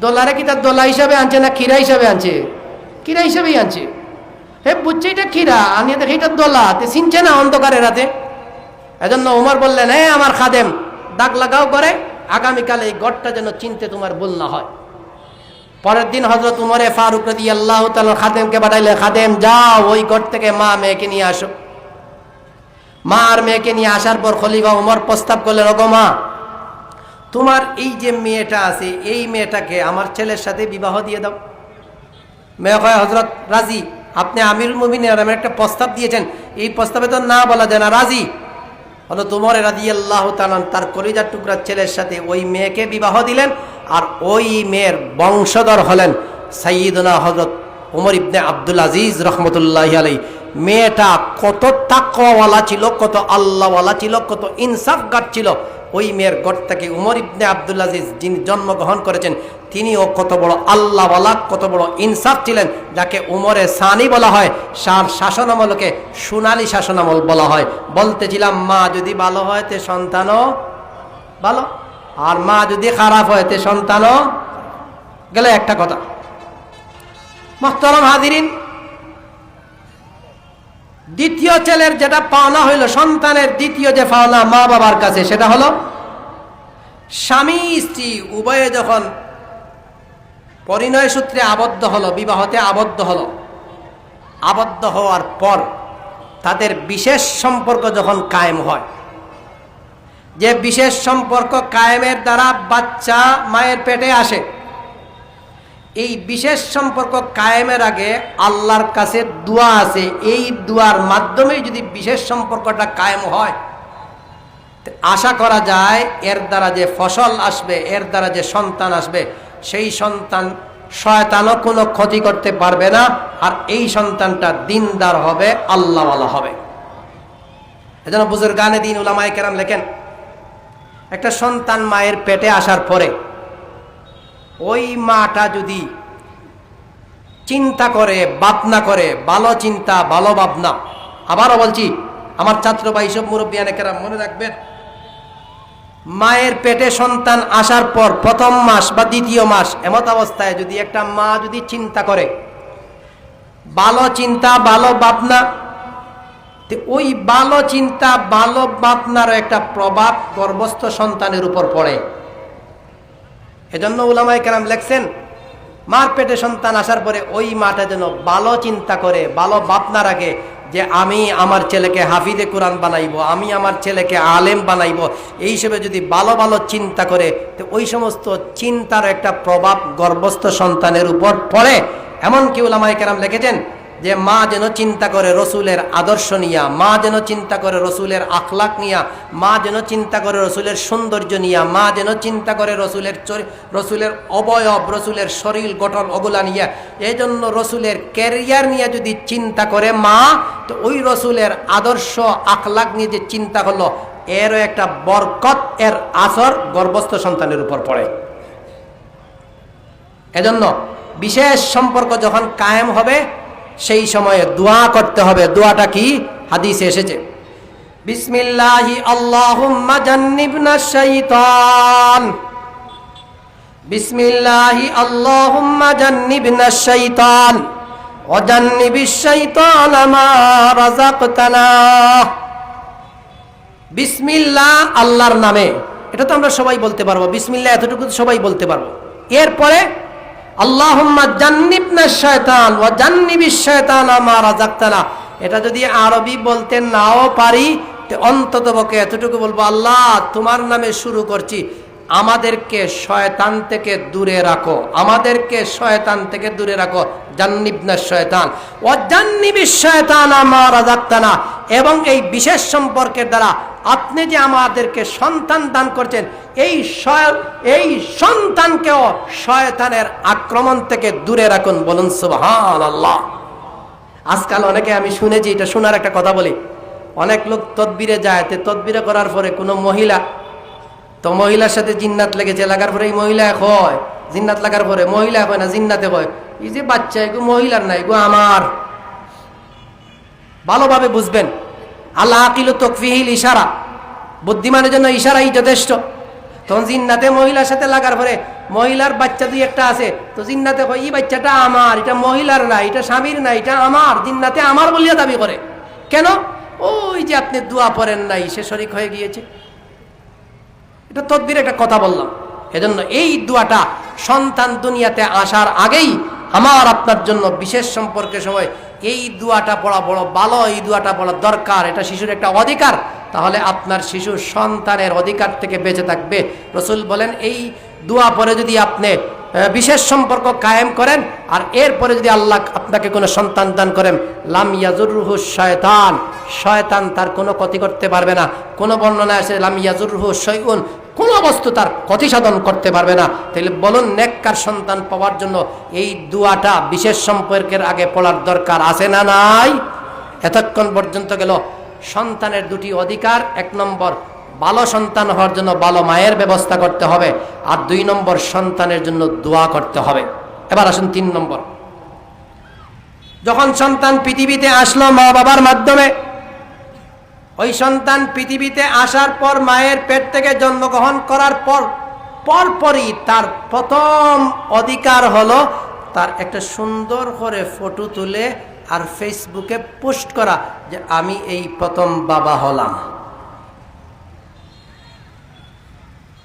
দলারে কি তার দলা হিসাবে আনছে না কিরা হিসাবে আনছে? কিরা হিসাবেই আনছে। হে বুঝছে এটা কিরা, আনিয়ে দেখে এটা দলা, তে চিনছে না অন্ধকারে রাতে। এজন্য ওমর বললেন, হে আমার খাদেম, দাগ লাগাও করে, আগামীকাল এই গড়টা যেন চিনতে তোমার ভুল না হয়। পরের দিন হযরত উমরে ফারুক রাদিয়াল্লাহু তাআলা খাদেমকে পাঠাইলেন, খাদেম যাও ওই ঘর থেকে মা মেয়েকে নিয়ে আসো। মা আর মেয়েকে নিয়ে আসার পর খলিফা উমর প্রস্তাব করলেন, ওগো মা, তোমার এই যে মেয়েটা আছে, এই মেয়েটাকে আমার ছেলের সাথে বিবাহ দিয়ে দাও। মেয়ে কয়, হযরত রাজি, আপনি আমিরুল মুমিনের নামে একটা প্রস্তাব দিয়েছেন, এই প্রস্তাবে তো না বলা যায় না, রাজি। হযরত উমর রাদিয়াল্লাহু তাআলা তার কলিজার টুকরা ছেলের সাথে ওই মেয়েকে বিবাহ দিলেন। আর ওই মেয়ের বংশধর হলেন সাইয়্যিদুনা হযরত উমর ইবনে আব্দুল আজিজ রাহমাতুল্লাহি আলাইহি। মেয়েটা কত তাকওয়াওয়ালা ছিল, কত আল্লাহওয়ালা ছিল, কত ইনসাফগার ছিল। ওই মেয়ের ঘর থেকে উমর ইবনে আব্দুল আজিজ যিনি জন্মগ্রহণ করেছেন, তিনিও কত বড় আল্লাহওয়ালা, কত বড় ইনসাফ ছিলেন, যাকে উমরে সানি বলা হয়। শাসনামলকে সোনালী শাসনামল বলা হয়। বলতেছিলাম, মা যদি ভালো হয় তে সন্তানও ভালো, আর মা যদি খারাপ হয় তে সন্তানও গেলে একটা কথা। মুহতারাম হাজিরিন, দ্বিতীয় ছেলের যেটা পাওনা হইল, সন্তানের দ্বিতীয় যে পাওনা মা বাবার কাছে, সেটা হলো স্বামী স্ত্রী উভয়ে যখন পরিণয় সূত্রে আবদ্ধ হলো, বিবাহতে আবদ্ধ হলো, আবদ্ধ হওয়ার পর তাদের বিশেষ সম্পর্ক যখন কায়েম হয়, যে বিশেষ সম্পর্ক কায়েমের দ্বারা বাচ্চা মায়ের পেটে আসে, এই বিশেষ সম্পর্ক কায়েমের আগে আল্লাহর কাছে দোয়া আছে। এই দোয়ার মাধ্যমে যদি বিশেষ সম্পর্কটা কায়েম হয়, আশা করা যায় এর দ্বারা যে ফসল আসবে, এর দ্বারা যে সন্তান আসবে, সেই সন্তান শয়তানও কোনো ক্ষতি করতে পারবে না। আর এই সন্তানটা দিনদার হবে, আল্লাহওয়ালা হবে। এজন্য বুজুর্গানে দ্বীন উলামায়ে কেরাম লেখেন, একটা সন্তান মায়ের পেটে আসার পরে ওই মাটা যদি চিন্তা করে, ভাবনা করে, ভালো চিন্তা, ভালো ভাবনা। আবারও বলছি, আমার ছাত্র ভাই সব মুরব্বিয়ানে কেরাম মনে রাখবেন, মায়ের পেটে সন্তান আসার পর প্রথম মাস বা দ্বিতীয় মাস এমত অবস্থায় যদি একটা মা যদি চিন্তা করে, ভালো চিন্তা, ভালো ভাবনা, ওই ভালো চিন্তা, ভালো ভাবনার একটা প্রভাব গর্ভস্থ সন্তানের উপর পড়ে। এজন্য উলামায়ে কেরাম লেখছেন, মার পেটে সন্তান আসার পরে ওই মাটা যেন ভালো চিন্তা করে, ভালো ভাবনা রাখে, যে আমি আমার ছেলেকে হাফিজে কোরআন বানাইবো, আমি আমার ছেলেকে আলেম বানাইবো, এই হিসেবে যদি ভালো ভালো চিন্তা করে, তো ওই সমস্ত চিন্তার একটা প্রভাব গর্ভস্থ সন্তানের উপর পড়ে। এমনকি উলামায়ে কেরাম লিখেছেন যে মা যেন চিন্তা করে রসুলের আদর্শ নিয়া, মা যেন চিন্তা করে রসুলের আখলাক নিয়া, মা যেন চিন্তা করে রসুলের সৌন্দর্য নিয়া, মা যেন চিন্তা করে রসুলের অবয়ব, রসুলের শরীর গঠন ওগুলা নিয়া। এই জন্য রসুলের ক্যারিয়ার নিয়ে যদি চিন্তা করে মা, তো ওই রসুলের আদর্শ আখলাক নিয়ে যে চিন্তা করলো, এরও একটা বরকত, এর আসর গর্ভস্থ সন্তানের উপর পড়ে। এজন্য বিশেষ সম্পর্ক যখন কায়েম হবে, সেই সময়ে দোয়া করতে হবে। দোয়াটা কি? হাদিসে এসেছে, বিসমিল্লাহি আল্লাহুম্মা জান্নিবনাশ শাইতান, বিসমিল্লাহি আল্লাহুম্মা জান্নিবনাশ শাইতান ওয়া জান্নিবিশ শাইতানা মা রাযাকতানা। বিসমিল্লাহ, আল্লাহর নামে, এটা তো আমরা সবাই বলতে পারবো, বিসমিল্লাহ এতটুকু সবাই বলতে পারবো। এরপরে আল্লাহুম্মা জান্নিবনাশ শায়তান ওয়া জান্নিবিশ শায়তানা মা রাযাকতানা। এটা যদি আরবি বলতে নাও পারি, তো অন্ততপক্ষে এতটুকু বলবো, আল্লাহ তোমার নামে শুরু করছি, আমাদেরকে শয়তান থেকে দূরে রাখো, আমাদেরকে শয়তান থেকে দূরে রাখো। জান্নিবনাশ শায়তান ওয়া জান্নিবিশ শায়তানা মা রাযাকতানা। এবং এই বিশেষ সম্পর্কের দ্বারা আপনি যে আমাদেরকে সন্তান দান করছেন, এই সন্তানকেও শয়তানের আক্রমণ থেকে দূরে রাখুন। বলুন সুবহানাল্লাহ। আজকাল অনেকে, আমি শুনেছি, এটা শোনার একটা কথা বলি, অনেক লোক তদবিরে যায়, তো তদবিরে করার পরে কোনো মহিলা, তো মহিলার সাথে জিন্নাত লেগেছে, লাগার পরে এই মহিলা হয়, জিন্নাত লাগার পরে মহিলা হয় না, জিন্নাতে হয়। এই যে বাচ্চা, এগো মহিলার না, এগো আমার। ভালোভাবে বুঝবেন, আল্লাহ আকিলু তকফিহিল ইশারা, বুদ্ধিমানের জন্য ইশারাই যথেষ্ট। তখন জিন্নাতে মহিলার সাথে লাগার পরে মহিলার বাচ্চা দুই একটা আছে, তো জিন্নাতে কয় এই বাচ্চাটা আমার, এটা মহিলার না, এটা স্বামীর না, এটা আমার। জিন্নাতে আমার বলিয়া দাবি করে। কেন? ওই যে আপনি দোয়া পড়েন নাই, সে শরীক হয়ে গিয়েছে। এটা তদবির একটা কথা বললাম। এজন্য এই দোয়াটা সন্তান দুনিয়াতে আসার আগেই আমার আপনার জন্য বিশেষ সম্পর্কের সময় এই দোয়াটা পড়া বড় ভালো, এই দোয়াটা পড়া দরকার। এটা শিশুর একটা অধিকার, তাহলে আপনার শিশু সন্তানের অধিকার থেকে বেঁচে থাকবে। রাসূল বলেন, এই দোয়া পরে যদি আপনি বিশেষ সম্পর্ক কায়েম করেন, আর এরপরে যদি আল্লাহ আপনাকে কোনো সন্তান দান করেন, লাম ইয়াজুরহু শয়তান, শয়তান তার কোনো ক্ষতি করতে পারবে না। কোনো বর্ণনায় আছে লাম ইয়াজুরহু শাইউন, কোনো বস্তু তার ক্ষতি সাধন করতে পারবে না। তাহলে বলুন, নেককার সন্তান পাওয়ার জন্য এই দোয়াটা বিশেষ সম্পর্কের আগে পড়ার দরকার আছে না নাই? এতক্ষণ পর্যন্ত গেল সন্তানের দুটি অধিকার। 1 নম্বর, ভালো সন্তান হওয়ার জন্য ভালো মায়ের ব্যবস্থা করতে হবে, আর 2 নম্বর, সন্তানের জন্য দোয়া করতে হবে। এবার আসুন 3 নম্বর। যখন সন্তান পৃথিবীতে আসলো মা বাবার মাধ্যমে, ওই সন্তান পৃথিবীতে আসার পর মায়ের পেট থেকে জন্মগ্রহণ করার পরপরই তার প্রথম অধিকার হলো তার একটা সুন্দর করে ফটো তুলে আর ফেসবুকে পোস্ট করা, যে আমি এই প্রথম বাবা হলাম।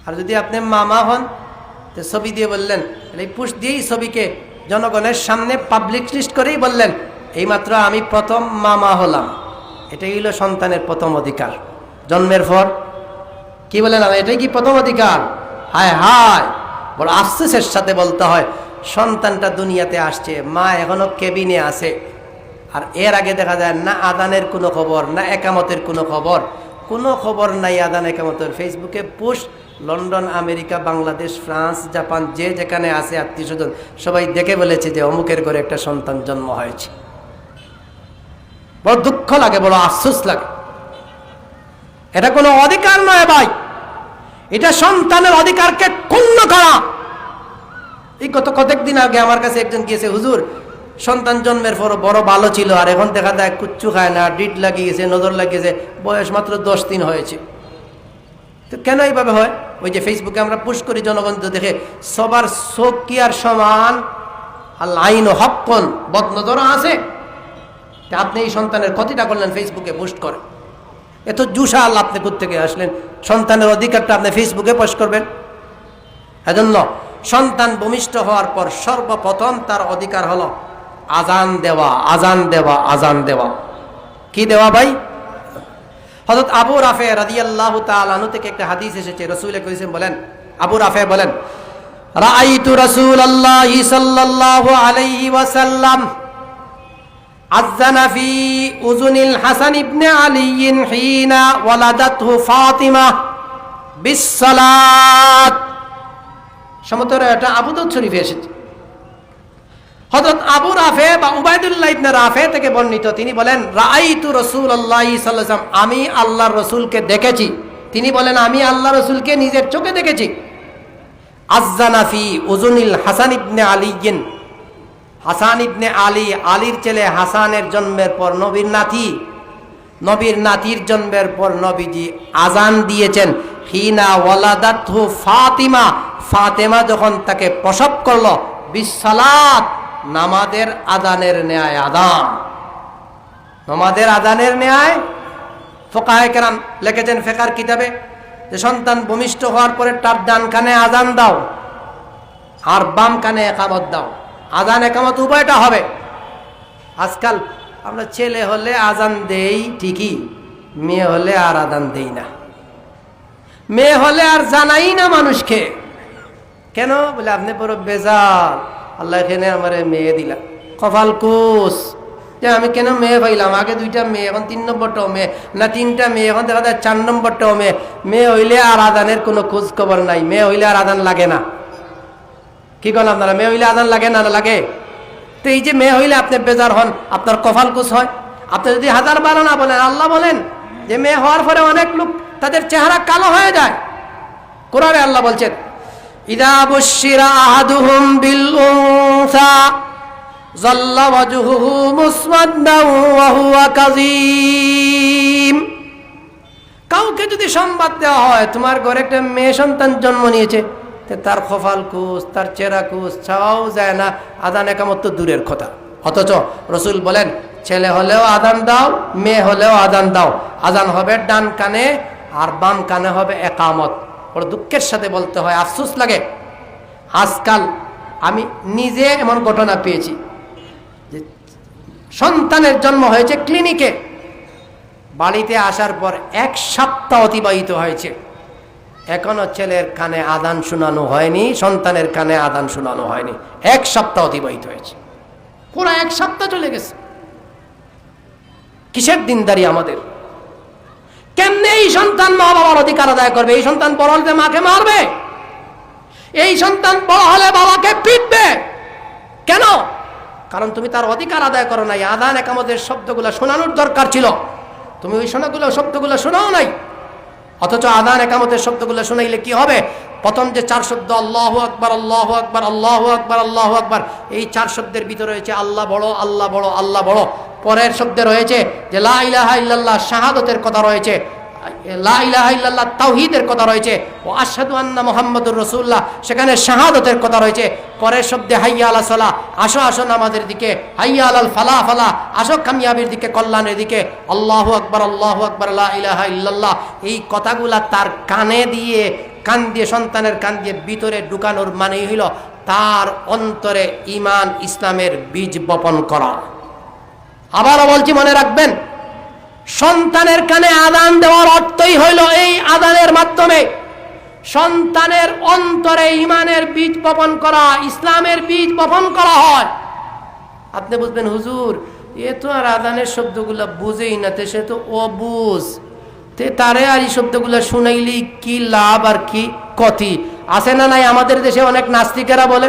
আর যদি আপনি মামা হন, তো ছবি দিয়ে বললেন, এই পোস্ট দিয়েই ছবিকে জনগণের সামনে পাবলিক লিস্ট করেই বললেন, এইমাত্র আমি প্রথম মামা হলাম। এটাই হলো সন্তানের প্রথম অধিকার। জন্মের পর কি বলেন, এটাই কি প্রথম অধিকার? হায় হায়, বড় আফসোসের সাথে বলতে হয়, সন্তানটা দুনিয়াতে আসছে, মা এখনো কেবিনে আছে, আর এর আগে দেখা যায় না আদানের কোনো খবর, না একামতের কোনো খবর নাই। আদান একামতের ফেসবুকে post, London, America, Bangladesh, France, Japan, যে যেখানে আছে আত্মীয় স্বজন সবাই দেখে বলেছে যে অমুকের ঘরে একটা সন্তান জন্ম হয়েছে। বড় দুঃখ লাগে, বড় আফসোস লাগে। এটা কোনো অধিকার নয় ভাই, এটা সন্তানের অধিকারকে ক্ষুণ্ণ করা। এই গত কয়েকদিন আগে আমার কাছে একজন গিয়েছে, হুজুর সন্তান জন্মের পর বড় ভালো ছিল, আর এখন দেখা যায় কুচ্ছু খায় না, ডিট লাগিয়েছে, নজর লাগিয়েছে, বয়স মাত্র 10 দিন হয়েছে। তো কেন এইভাবে হয়? ওই যে ফেসবুকে আমরা পোস্ট করি, জনগণ তো দেখে, সবার চোখ কি আর সমান? আল আইন হক্কন, বদনজরও আছে। আপনি এই সন্তানের ক্ষতিটা করলেন ফেসবুকে পোস্ট করে, এত জুসাল আপনি কোত্থেকে আসলেন? সন্তানের অধিকারটা আপনি ফেসবুকে পোস্ট করবেন? এজন্য সন্তান ভূমিষ্ঠ হওয়ার পর সর্বপ্রথম তার অধিকার হলো আজান দেওয়া, আজান দেওয়া, আজান দেওয়া। কি দেওয়া ভাই? হযরত আবু রাফে রাদিয়াল্লাহু তাআলা আনহু থেকে একটা হাদিস এসেছে, রাসূল কইছেন, বলেন আবু রাফে বলেন, রাআইতু রাসূলুল্লাহি সাল্লাল্লাহু আলাইহি ওয়াসাল্লাম আযানা ফি উযুনিল হাসান ইবনে আলী হিনা ওয়ালাদাতহু ফাতিমা বিসসালাত। সমতর এটা আবু দাউদ শরীফে এসেছে। হযরত আবু রাফে বা উবাইদুল্লাহ ইবনে রাফে থেকে বর্ণিত, তিনি বলেন রাআইতু রাসূলুল্লাহি সাল্লাল্লাহু আলাইহি ওয়াসাল্লাম, আমি আল্লাহর রাসূলকে দেখেছি। তিনি বলেন আমি আল্লাহর রাসূলকে নিজের চোখে দেখেছি। আযানা ফি উযুনিল হাসান ইবনে আলী, হাসান ইবনে আলী, আলীর ছেলে হাসানের জন্মের পর নবীর নাতি, নবীর নাতির জন্মের পর নবীজি আজান দিয়েছেন। হিনা ওয়ালাদাতহু ফাতিমা, ফাতেমা যখন তাকে প্রসব করলো, বিসসালাত, নামাজের আযানের ন্যায় আযান, নামাজের আযানের ন্যায়। ফুকাহায়ে কেরাম লিখেছেন ফিকহের কিতাবে যে সন্তান ভূমিষ্ঠ হওয়ার পরে তার ডান কানে আযান দাও আর বাম কানে ইকামত দাও। আযান ইকামত উভয়টা হবে। আজকাল আমরা ছেলে হলে আযান দেই ঠিকই, মেয়ে হলে আর আযান দেই না। মেয়ে হলে আর জানাই না মানুষকে। কেন? বলে আপনি বড় বেজাল, আল্লাহ এখানে আমারে মেয়ে দিলা, কপাল কুস যে আমি কেন মেয়ে পাইলাম। আগে 2টা মেয়ে, এখন 3 নম্বরটাও মেয়ে, না 3টা মেয়ে, এখন দেখা যায় 4 নম্বরটাও মেয়ে। মেয়ে হইলে আর আযানের কোনো খোঁজ খবর নাই, মেয়ে হইলে আর আযান লাগে না। কি করেন আপনারা? মেয়ে হইলে আযান লাগে না? লাগে। তো এই যে মেয়ে হইলে আপনি বেজার হন, আপনার কপাল কুস হয়। আপনি যদি 1000 না বলেন, আল্লাহ বলেন যে মেয়ে হওয়ার পরে অনেক লোক তাদের চেহারা কালো হয়ে যায়। কোরআনে আল্লাহ বলছেন, ইদা বুশিরা আহাদুহুম বিল উনসা যাল্লা ওয়াজহুহু মুসওয়াদ্দান ওয়া হুয়া কাযীম। কাউকে যদি সংবাদ দেওয়া হয় তোমার ঘরে একটা মেয়ে সন্তান জন্ম নিয়েছে, তার কপাল কুস, তার চেহারা কুস, চাওয়াও যায় না। আযান ইকামত তো দূরের কথা। অথচ রাসূল বলেন ছেলে হলেও আযান দাও, মেয়ে হলেও আযান দাও। আযান হবে ডান কানে আর বাম কানে হবে ইকামত। বড় দুঃখের সাথে বলতে হয়, আফসোস লাগে, আজকাল আমি নিজে এমন ঘটনা পেয়েছি যে সন্তানের জন্ম হয়েছে ক্লিনিকে, বাড়িতে আসার পর 1 সপ্তাহ অতিবাহিত হয়েছে, এখনো ছেলের কানে আযান শোনানো হয়নি, সন্তানের কানে আযান শোনানো হয়নি। 1 সপ্তাহ অতিবাহিত হয়েছে, পুরো 1 সপ্তাহ চলে গেছে। কিসের দিনদারি আমাদের? কেমনে এই সন্তান মা বাবার অধিকার আদায় করবে? এই সন্তান বড় হলে মাকে মারবে, এই সন্তান বড় হলে বাবাকে পিটবে। কেন? কারণ তুমি তার অধিকার আদায় করো নাই। আযান ইকামতের শব্দগুলো শোনানোর দরকার ছিল, তুমি ওই শব্দগুলো শোনাও নাই। অথচ আযান ইকামতের শব্দগুলো শোনাইলে কি হবে? প্রথম যে 4 শব্দ আল্লাহু আকবার, আল্লাহু আকবার, আল্লাহু আকবার, আল্লাহু আকবার, এই 4 শব্দের ভিতরে রয়েছে আল্লাহ বড়, আল্লাহ বড়, আল্লাহ বড়। পরের শব্দে রয়েছে যে লা ইলাহা ইল্লাল্লাহ, শাহাদাতের কথা রয়েছে, লা ইলাহা ইল্লাল্লাহ তাওহীদের কথা রয়েছে, ও আশহাদু আন্না মুহাম্মাদুর রাসূলুল্লাহ, সেখানে শাহাদাতের কথা রয়েছে। পরের শব্দে হাইয়া আলা সালাহ, আসো আসো নামাজের দিকে, হাইয়া আলাল ফালাহ, ফালাহ, আসো কামিয়াবির দিকে, কল্যাণের দিকে, আল্লাহু আকবার, আল্লাহু আকবার, লা ইলাহা ইল্লাল্লাহ। এই কথাগুলা তার কানে দিয়ে, কান দিয়ে, সন্তানের কান দিয়ে ভিতরে ঢুকানোর মানেই হইল তার অন্তরে ঈমান ইসলামের বীজ বপন করা। আবারও বলছি, মনে রাখবেন, সন্তানের কানে আযান দেওয়ার অর্থই হইল এই আযানের মাধ্যমে সন্তানের অন্তরে ঈমানের বীজ বপন করা, ইসলামের বীজ বপন করা হয়। আপনি বুঝবেন হুজুর এ তো আর আযানের শব্দগুলো বুঝেই না, সে তো অবুঝ, তারে আর এই শব্দগুলো শুনাইলেই কি লাভ আর কি ক্ষতি আছে না নাই? আমাদের দেশে অনেক নাস্তিকেরা বলে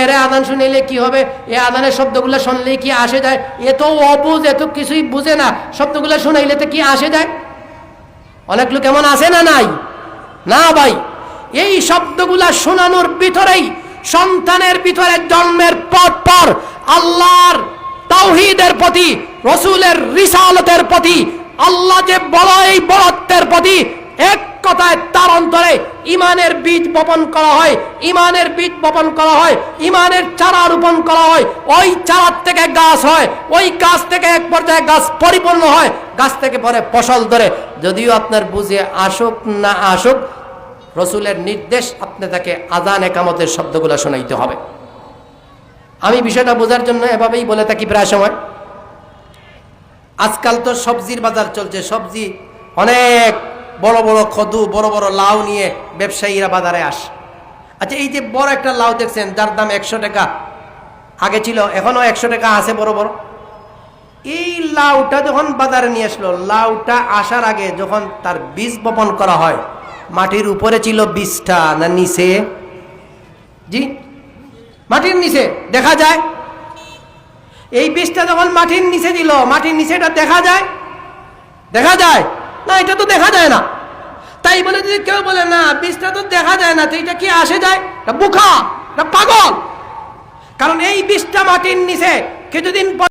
এরে আযান শুনাইলে কি হবে, এ আযানের শব্দগুলো শুনলেই কি আসে যায়, এ তো অবুঝ, এ তো কিছুই বুঝে না, শব্দগুলো শুনাইলে তো কি আসে যায়। অনেক লোক এমন আছে না নাই? না ভাই, এই শব্দগুলা শোনানোর ভিতরেই সন্তানের ভিতরে জন্মের পর পর আল্লাহর তাওহীদের প্রতি, রাসূলের রিসালাতের প্রতি, আল্লাহ যে বড়, এই বড়ত্বের প্রতি এক কথায় তার অন্তরে ঈমানের বীজ বপন করা হয়। ঈমানের বীজ বপন করা হয়, ঈমানের চারা রোপণ করা হয়। ওই চারা থেকে গাছ হয়, ওই গাছ থেকে এক পর্যায়ে গাছ পরিপূর্ণ হয়, গাছ থেকে পরে ফসল ধরে। যদিও আপনার বুঝে আসুক না আসুক, রাসূলের নির্দেশ আপনি তাকে আযান ইকামতের শব্দগুলো শোনাইতে হবে। আমি বিষয়টা বোঝার জন্য এভাবেই বলে থাকি প্রায় সময়। আজকাল তো সবজির বাজার চলছে, সবজি অনেক বড় বড় কদু, বড় বড় লাউ নিয়ে ব্যবসায়ীরা বাজারে আসে। আচ্ছা, এই যে বড় একটা লাউ দেখছেন যার দাম 100 টাকা, আগে ছিল, এখনো 100 টাকা আছে বড় বড়। এই লাউটা যখন বাজারে নিয়ে আসলো, লাউটা আসার আগে যখন তার বীজ বপন করা হয়, মাটির উপরে ছিল বীজটা না নিচে? জি, মাটির নিচে দেখা যায়। এই বীজটা যখন মাটির নিচে দিল, মাটির নিচেটা দেখা যায়? দেখা যায় না, এটা তো দেখা যায় না। তাই বলে যদি কেউ বলে না বীজটা তো দেখা যায় না, তো এটা কি আসে যায়? বোকা, পাগল। কারণ এই বীজটা মাটির নিচে কিছুদিন